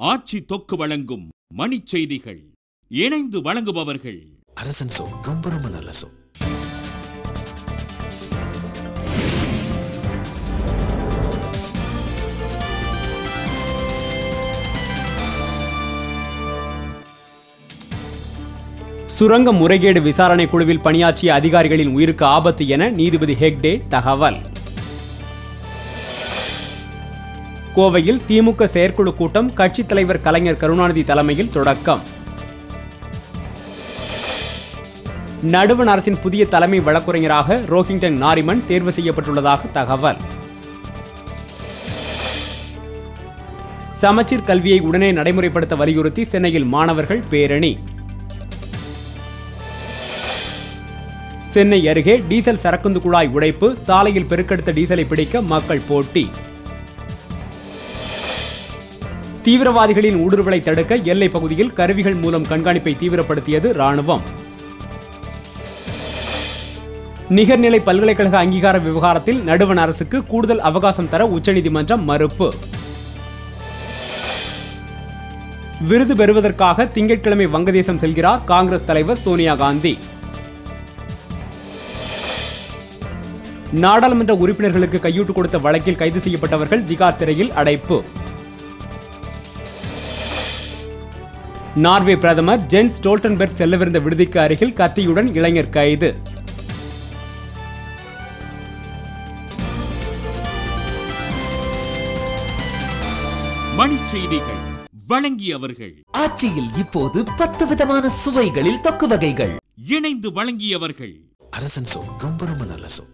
ஆட்சி தொக்கு வழங்கும் மணிச் செய்திகள். இணைந்து வழங்குபவர்கள் அரசன் சோ. ரொம்ப ரொம்ப நல்ல சோ. சுரங்க முறைகேடு விசாரணை குழுவில் பணியாற்றிய அதிகாரிகளின் உயிருக்கு ஆபத்து என நீதிபதி ஹெக்டே தகவல். கோவையில் திமுக செயற்குழு கூட்டம் கட்சித் தலைவர் கலைஞர் கருணாநிதி தலைமையில் தொடக்கம். நடுவண் அரசின் புதிய தலைமை வழக்குரைஞராக ரோஹிங்டன் நாரிமன் தேர்வு செய்யப்பட்டுள்ளதாக தகவல். சமச்சீர் கல்வியை உடனே நடைமுறைப்படுத்த வலியுறுத்தி சென்னையில் மாணவர்கள் பேரணி. சென்னை அருகே டீசல் சரக்குந்து குழாய் உடைப்பு, சாலையில் பெருக்கெடுத்த டீசலை பிடிக்க மக்கள் போட்டி. தீவிரவாதிகளின் ஊடுருவலை தடுக்க எல்லை பகுதியில் கருவிகள் மூலம் கண்காணிப்பை தீவிரப்படுத்தியது ராணுவம். நிகர்நிலை பல்கலைக்கழக அங்கீகார விவகாரத்தில் நடுவண் அரசுக்கு கூடுதல் அவகாசம் தர உச்சநீதிமன்றம் மறுப்பு. விருது பெறுவதற்காக திங்கட்கிழமை வங்கதேசம் செல்கிறார் காங்கிரஸ் தலைவர் சோனியா காந்தி. நாடாளுமன்ற உறுப்பினர்களுக்கு கையூட்டு கொடுத்த வழக்கில் கைது செய்யப்பட்டவர்கள் திகார் சிறையில் அடைப்பு. நார்வே பிரதமர் ஜென்ஸ் ஸ்டோல்டன்பெர்க் செல்லவிருந்த விடுதிக்கு அருகில் கத்தியுடன் இளைஞர் கைது. மணிச் செய்திகள் வழங்கியவர்கள். ஆட்சியில் இப்போது 10 விதமான சுவைகளில் தொக்கு வகைகள். இணைந்து வழங்கியவர்கள் அரசன் சோ. ரொம்ப ரொம்ப நல்ல சோ.